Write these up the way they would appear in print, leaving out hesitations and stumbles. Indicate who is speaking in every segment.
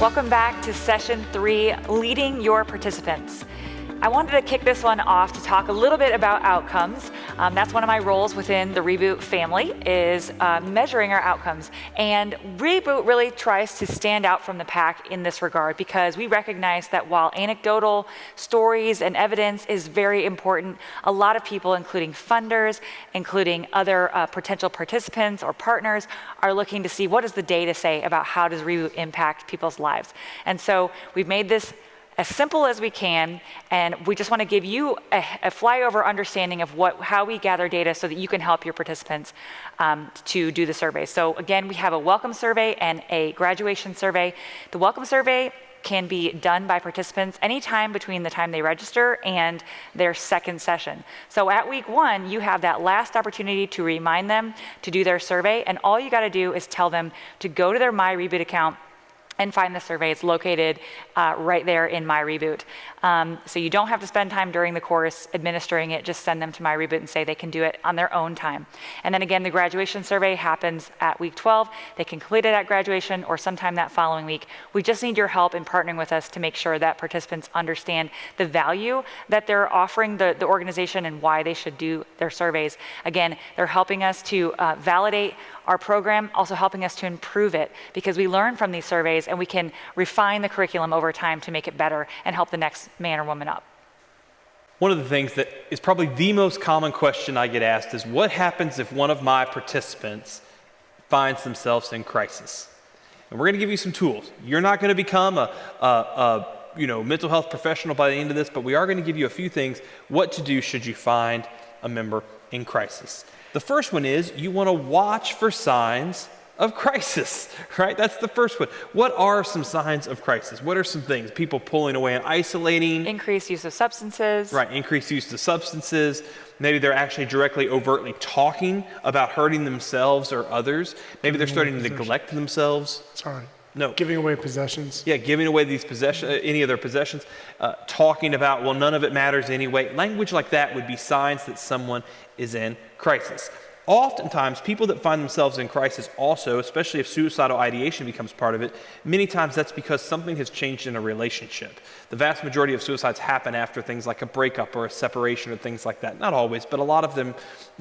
Speaker 1: Welcome back to session 3, Leading Your Participants. I wanted to kick this one off to talk a little bit about outcomes. That's one of my roles within the Reboot family is measuring our outcomes. And Reboot really tries to stand out from the pack in this regard because we recognize that while anecdotal stories and evidence is very important, a lot of people, including funders, including other potential participants or partners, are looking to see what does the data say about how does Reboot impact people's lives. And so we've made this as simple as we can, and we just want to give you a flyover understanding of how we gather data so that you can help your participants to do the survey. So again, we have a welcome survey and a graduation survey. The welcome survey can be done by participants anytime between the time they register and their second session. So at week 1, you have that last opportunity to remind them to do their survey, and all you got to do is tell them to go to their My Reboot account and find the survey. It's located right there in My Reboot. So you don't have to spend time during the course administering it, just send them to My Reboot and say they can do it on their own time. And then again, the graduation survey happens at week 12. They can complete it at graduation or sometime that following week. We just need your help in partnering with us to make sure that participants understand the value that they're offering the organization and why they should do their surveys. Again, they're helping us to validate our program, also helping us to improve it because we learn from these surveys and we can refine the curriculum over time to make it better and help the next man or woman up.
Speaker 2: One of the things that is probably the most common question I get asked is what happens if one of my participants finds themselves in crisis? And we're going to give you some tools. You're not going to become a mental health professional by the end of this, but we are going to give you a few things what to do should you find a member in crisis. The first one is you want to watch for signs of crisis, right? That's the first one. What are some signs of crisis? What are some things? People pulling away and isolating.
Speaker 1: Increased use of substances.
Speaker 2: Right, increased use of substances. Maybe they're actually directly, overtly talking about hurting themselves or others. Maybe they're starting to neglect themselves.
Speaker 3: Sorry.
Speaker 2: No.
Speaker 3: Giving away possessions.
Speaker 2: Yeah, giving away these any of their possessions. Talking about, well, none of it matters anyway. Language like that would be signs that someone is in crisis. Oftentimes, people that find themselves in crisis also, especially if suicidal ideation becomes part of it, many times that's because something has changed in a relationship. The vast majority of suicides happen after things like a breakup or a separation or things like that. Not always, but a lot of them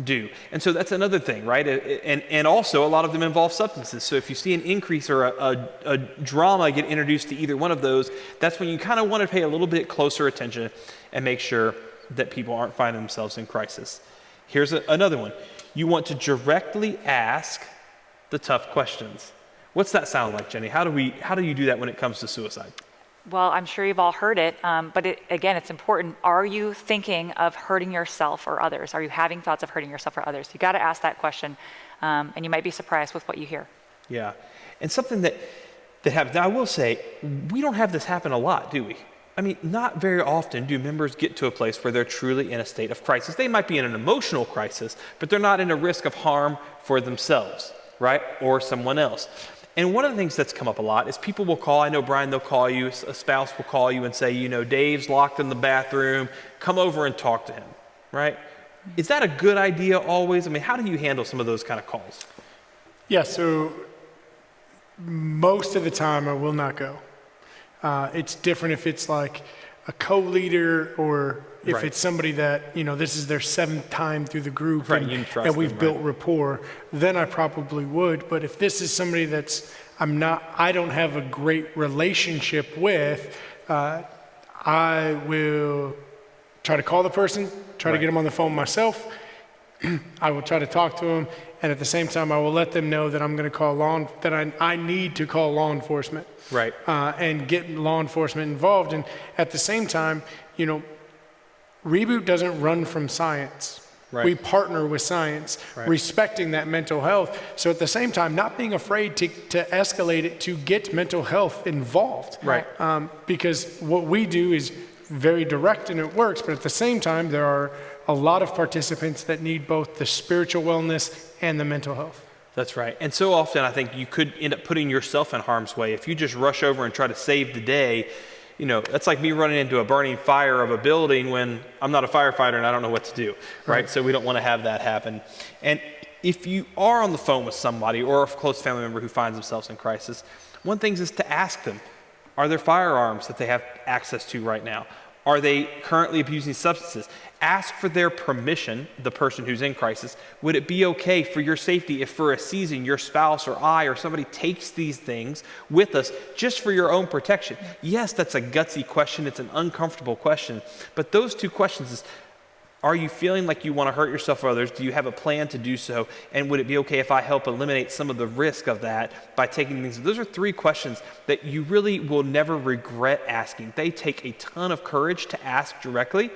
Speaker 2: do. And so that's another thing, right? And also a lot of them involve substances. So if you see an increase or a drama get introduced to either one of those, that's when you kind of want to pay a little bit closer attention and make sure that people aren't finding themselves in crisis. Here's another one. You want to directly ask the tough questions. What's that sound like, Jenny? How do you do that when it comes to suicide?
Speaker 1: Well, I'm sure you've all heard it, but again, it's important. Are you thinking of hurting yourself or others? Are you having thoughts of hurting yourself or others? You got to ask that question, and you might be surprised with what you hear.
Speaker 2: Yeah, and something that happens. Now, I will say, we don't have this happen a lot, do we? I mean, not very often do members get to a place where they're truly in a state of crisis. They might be in an emotional crisis, but they're not in a risk of harm for themselves, right? Or someone else. And one of the things that's come up a lot is people will call, I know Brian, they'll call you, a spouse will call you and say, Dave's locked in the bathroom, come over and talk to him, right? Is that a good idea always? I mean, how do you handle some of those kind of calls?
Speaker 3: Yeah, so most of the time I will not go. It's different if it's like a co-leader or if it's somebody that, this is their 7th time through the group and we've built rapport, then I probably would. But if this is somebody I don't have a great relationship with, I will try to call the person, try to get them on the phone myself. I will try to talk to them. And at the same time, I will let them know that I'm going to call I need to call law enforcement.
Speaker 2: Right.
Speaker 3: And get law enforcement involved. And at the same time, Reboot doesn't run from science. Right. We partner with science, respecting that mental health. So at the same time, not being afraid to escalate it to get mental health involved.
Speaker 2: Right.
Speaker 3: Because what we do is very direct and it works. But at the same time, there are a lot of participants that need both the spiritual wellness and the mental health.
Speaker 2: That's right. And so often I think you could end up putting yourself in harm's way. If you just rush over and try to save the day, that's like me running into a burning fire of a building when I'm not a firefighter and I don't know what to do, right? So we don't want to have that happen. And if you are on the phone with somebody or a close family member who finds themselves in crisis, one thing is to ask them, Are there firearms that they have access to right now? Are they currently abusing substances? Ask for their permission, the person who's in crisis. Would it be okay for your safety if for a season your spouse or I or somebody takes these things with us just for your own protection? Yes, that's a gutsy question. It's an uncomfortable question. But those two questions is, are you feeling like you want to hurt yourself or others? Do you have a plan to do so? And would it be okay if I help eliminate some of the risk of that by taking things? Those are three questions that you really will never regret asking. They take a ton of courage to ask directly.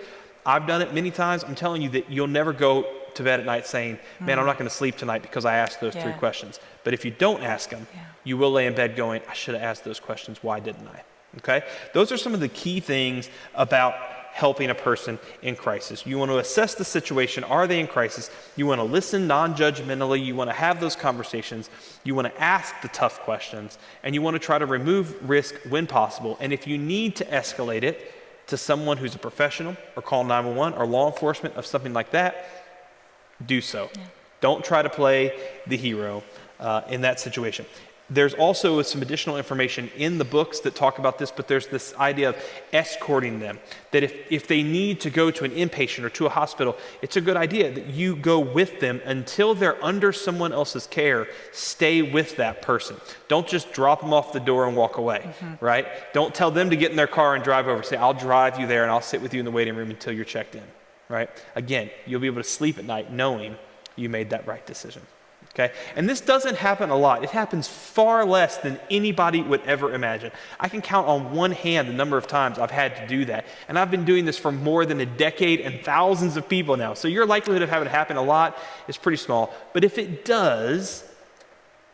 Speaker 2: I've done it many times. I'm telling you that you'll never go to bed at night saying, man, I'm not going to sleep tonight because I asked those three questions. But if you don't ask them, you will lay in bed going, I should have asked those questions. Why didn't I? Okay? Those are some of the key things about helping a person in crisis. You want to assess the situation. Are they in crisis? You want to listen non-judgmentally. You want to have those conversations. You want to ask the tough questions. And you want to try to remove risk when possible. And if you need to escalate it to someone who's a professional or call 911 or law enforcement of something like that, do so. Yeah. Don't try to play the hero in that situation. There's also some additional information in the books that talk about this, but there's this idea of escorting them, that if they need to go to an inpatient or to a hospital, it's a good idea that you go with them until they're under someone else's care. Stay with that person. Don't just drop them off the door and walk away, right? Don't tell them to get in their car and drive over. Say, I'll drive you there and I'll sit with you in the waiting room until you're checked in, right? Again, you'll be able to sleep at night knowing you made that right decision. Okay? And this doesn't happen a lot. It happens far less than anybody would ever imagine. I can count on one hand the number of times I've had to do that. And I've been doing this for more than a decade and thousands of people now. So your likelihood of having it happen a lot is pretty small. But if it does,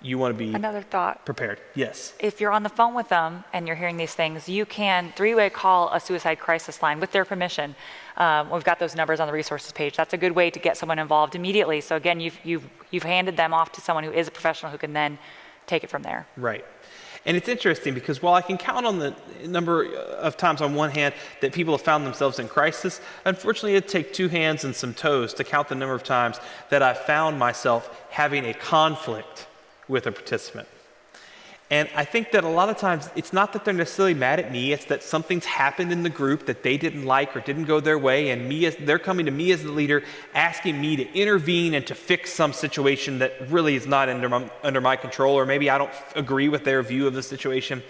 Speaker 2: you want to be
Speaker 1: Another thought.
Speaker 2: prepared. Yes.
Speaker 1: If you're on the phone with them and you're hearing these things, you can three-way call a suicide crisis line with their permission. We've got those numbers on the resources page. That's a good way to get someone involved immediately. So again, you've handed them off to someone who is a professional who can then take it from there.
Speaker 2: Right. And it's interesting because while I can count on the number of times on one hand that people have found themselves in crisis, unfortunately it'd take two hands and some toes to count the number of times that I've found myself having a conflict with a participant. And I think that a lot of times it's not that they're necessarily mad at me, it's that something's happened in the group that they didn't like or didn't go their way, and they're coming to me as the leader, asking me to intervene and to fix some situation that really is not under my control, or maybe I don't agree with their view of the situation.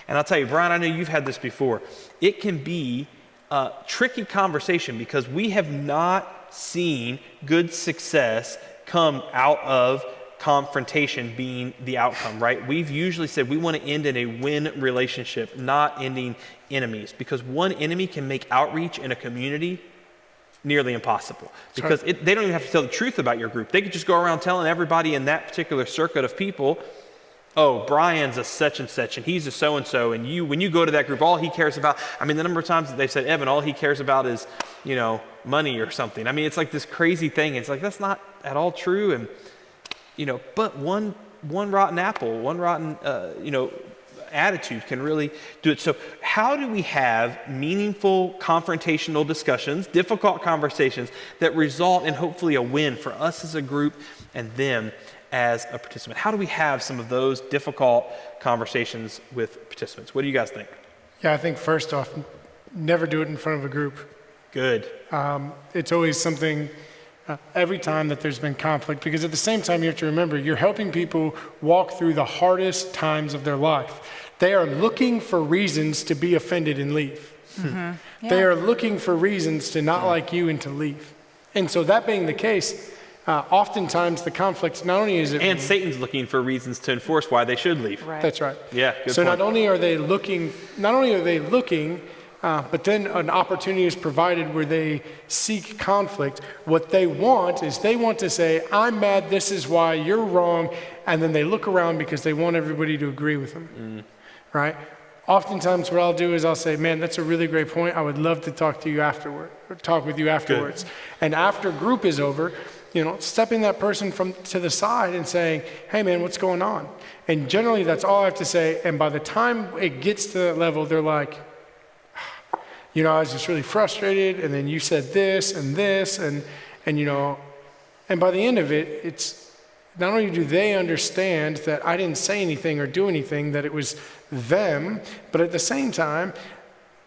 Speaker 2: And I'll tell you, Brian, I know you've had this before. It can be a tricky conversation because we have not seen good success come out of confrontation being the outcome, right? We've usually said we want to end in a win relationship, not ending enemies, because one enemy can make outreach in a community nearly impossible because they don't even have to tell the truth about your group. They could just go around telling everybody in that particular circuit of people, oh, Brian's a such and such and he's a so-and-so, and when you go to that group, all he cares about, I mean, the number of times that they've said, Evan, all he cares about is, money or something. I mean, it's like this crazy thing. It's like, that's not at all true. And but one rotten apple, one rotten, attitude can really do it. So how do we have meaningful confrontational discussions, difficult conversations that result in hopefully a win for us as a group and them as a participant? How do we have some of those difficult conversations with participants? What do you guys think?
Speaker 3: Yeah, I think first off, never do it in front of a group.
Speaker 2: Good.
Speaker 3: It's always something... every time that there's been conflict, because at the same time you have to remember you're helping people walk through the hardest times of their life. They are looking for reasons to be offended and leave. Yeah. They are looking for reasons to not like you and to leave. And so that being the case, oftentimes the conflict, not only is it...
Speaker 2: And Satan's looking for reasons to enforce why they should leave.
Speaker 1: Right.
Speaker 3: That's right.
Speaker 2: Yeah, good
Speaker 3: so
Speaker 2: point.
Speaker 3: not only are they looking, but then an opportunity is provided where they seek conflict. What they want is they want to say, I'm mad, this is why, you're wrong, and then they look around because they want everybody to agree with them, right? Oftentimes what I'll do is I'll say, man, that's a really great point. I would love to talk with you afterwards. Good. And after group is over, stepping that person to the side and saying, hey man, what's going on? And generally that's all I have to say. And by the time it gets to that level, they're like, I was just really frustrated, and then you said this, and and by the end of it, not only do they understand that I didn't say anything or do anything, that it was them, but at the same time,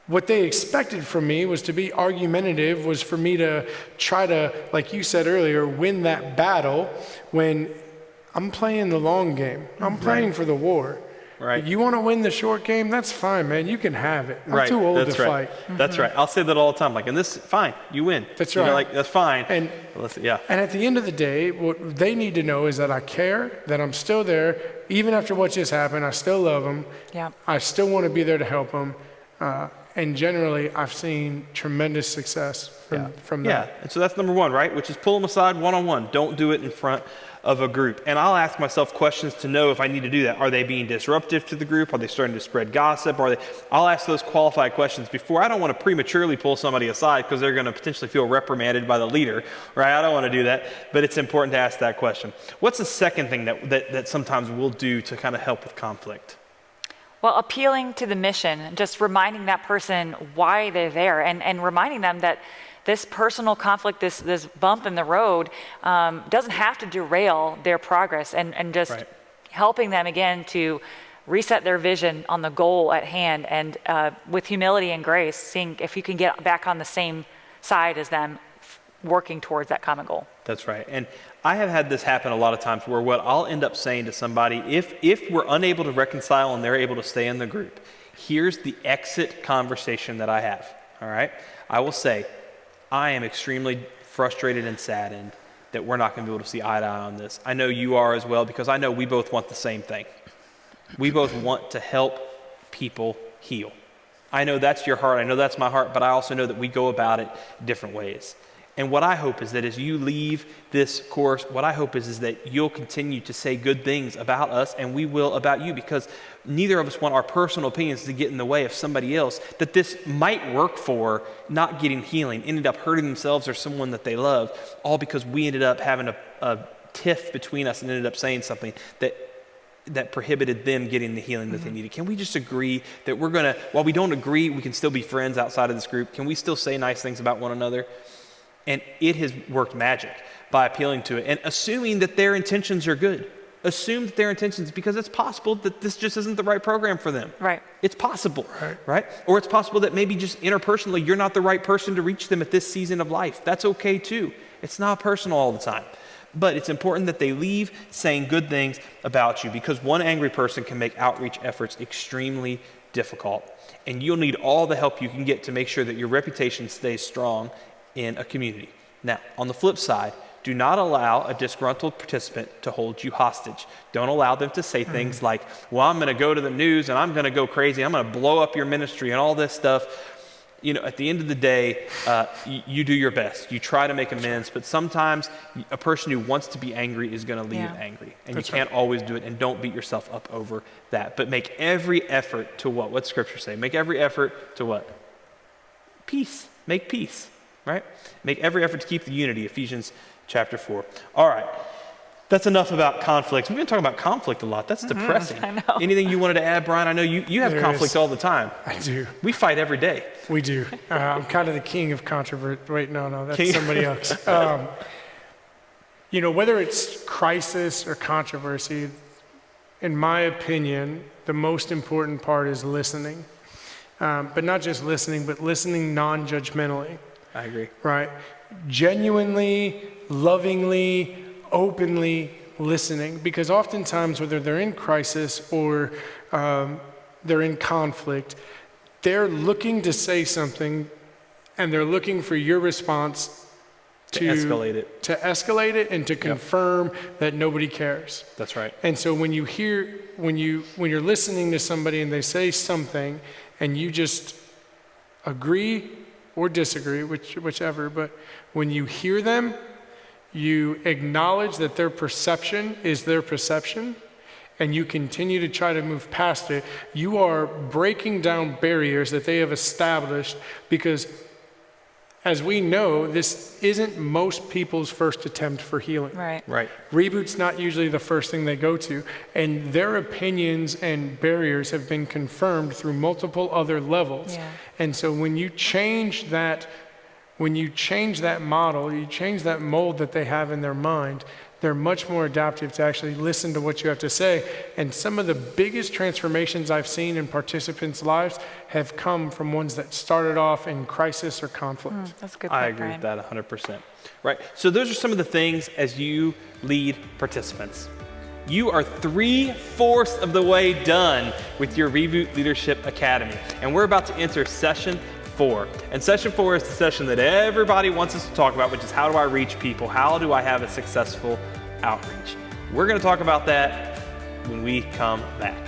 Speaker 3: what they expected from me was to be argumentative, was for me to try to, like you said earlier, win that battle when I'm playing the long game. I'm playing for the war.
Speaker 2: Right.
Speaker 3: You want to win the short game? That's fine, man. You can have it. I'm too old to fight.
Speaker 2: That's right. I'll say that all the time. Like, in this, fine, you win.
Speaker 3: That's
Speaker 2: You know,
Speaker 3: right.
Speaker 2: like, that's fine.
Speaker 3: And at the end of the day, what they need to know is that I care, that I'm still there, even after what just happened. I still love them.
Speaker 1: Yeah.
Speaker 3: I still want to be there to help them. And generally, I've seen tremendous success from that.
Speaker 2: Yeah, and so that's number one, right? Which is pull them aside one-on-one. Don't do it in front of a group. And I'll ask myself questions to know if I need to do that. Are they being disruptive to the group? Are they starting to spread gossip? I'll ask those qualified questions before. I don't want to prematurely pull somebody aside because they're going to potentially feel reprimanded by the leader, right? I don't want to do that, but it's important to ask that question. What's the second thing that sometimes we'll do to kind of help with conflict?
Speaker 1: Well, appealing to the mission, just reminding that person why they're there, and reminding them that this personal conflict, this bump in the road, doesn't have to derail their progress, and just helping them again to reset their vision on the goal at hand, and with humility and grace, seeing if you can get back on the same side as them, working towards that common goal.
Speaker 2: That's right. And I have had this happen a lot of times where what I'll end up saying to somebody, if we're unable to reconcile and they're able to stay in the group, here's the exit conversation that I have, all right? I will say, I am extremely frustrated and saddened that we're not going to be able to see eye to eye on this. I know you are as well, because I know we both want the same thing. We both want to help people heal. I know that's your heart, I know that's my heart, but I also know that we go about it different ways. And what I hope is that as you leave this course, what I hope is that you'll continue to say good things about us, and we will about you, because neither of us want our personal opinions to get in the way of somebody else that this might work for not getting healing, ended up hurting themselves or someone that they love, all because we ended up having a tiff between us and ended up saying something that prohibited them getting the healing that they needed. Can we just agree that we're going to, while we don't agree, we can still be friends outside of this group? Can we still say nice things about one another? And it has worked magic by appealing to it and assuming that their intentions are good. Assume that their intentions, because it's possible that this just isn't the right program for them.
Speaker 1: Right.
Speaker 2: It's possible, right? Or it's possible that maybe just interpersonally, you're not the right person to reach them at this season of life. That's okay too. It's not personal all the time. But it's important that they leave saying good things about you, because one angry person can make outreach efforts extremely difficult. And you'll need all the help you can get to make sure that your reputation stays strong in a community. Now, on the flip side, do not allow a disgruntled participant to hold you hostage. Don't allow them to say things like, well, I'm going to go to the news and I'm going to go crazy. I'm going to blow up your ministry and all this stuff. You know, at the end of the day, you do your best. You try to make amends, but sometimes a person who wants to be angry is going to leave angry. And you can't always do it, and don't beat yourself up over that. But make every effort to what? What's Scripture say? Make every effort to what? Peace. Make peace. Right? Make every effort to keep the unity, Ephesians chapter 4. All right. That's enough about conflicts. We've been talking about conflict a lot. That's depressing.
Speaker 1: I know.
Speaker 2: Anything you wanted to add, Brian? I know you have conflict all the time.
Speaker 3: I do.
Speaker 2: We fight every day.
Speaker 3: We do. I'm kind of the king of controversy. Wait, no, that's somebody else. You know, whether it's crisis or controversy, in my opinion, the most important part is listening. But not just listening, but listening non-judgmentally.
Speaker 2: I agree.
Speaker 3: Right? Genuinely, lovingly, openly listening. Because oftentimes, whether they're in crisis or they're in conflict, they're looking to say something, and they're looking for your response to escalate it and to confirm that nobody cares.
Speaker 2: That's right.
Speaker 3: And so when you're listening to somebody and they say something and you just agree or disagree, whichever, but when you hear them, you acknowledge that their perception is their perception, and you continue to try to move past it, you are breaking down barriers that they have established, because as we know, this isn't most people's first attempt for healing.
Speaker 1: Right.
Speaker 3: Reboot's not usually the first thing they go to, and their opinions and barriers have been confirmed through multiple other levels. Yeah. And so when you change that when you change that model, you change that mold that they have in their mind, they're much more adaptive to actually listen to what you have to say. And some of the biggest transformations I've seen in participants' lives have come from ones that started off in crisis or conflict.
Speaker 1: That's a good point,
Speaker 2: I agree
Speaker 1: Brian.
Speaker 2: with that 100%. Right. So those are some of the things as you lead participants. You are 3/4 of the way done with your Reboot Leadership Academy. And we're about to enter session 4. And session 4 is the session that everybody wants us to talk about, which is how do I reach people? How do I have a successful outreach? We're going to talk about that when we come back.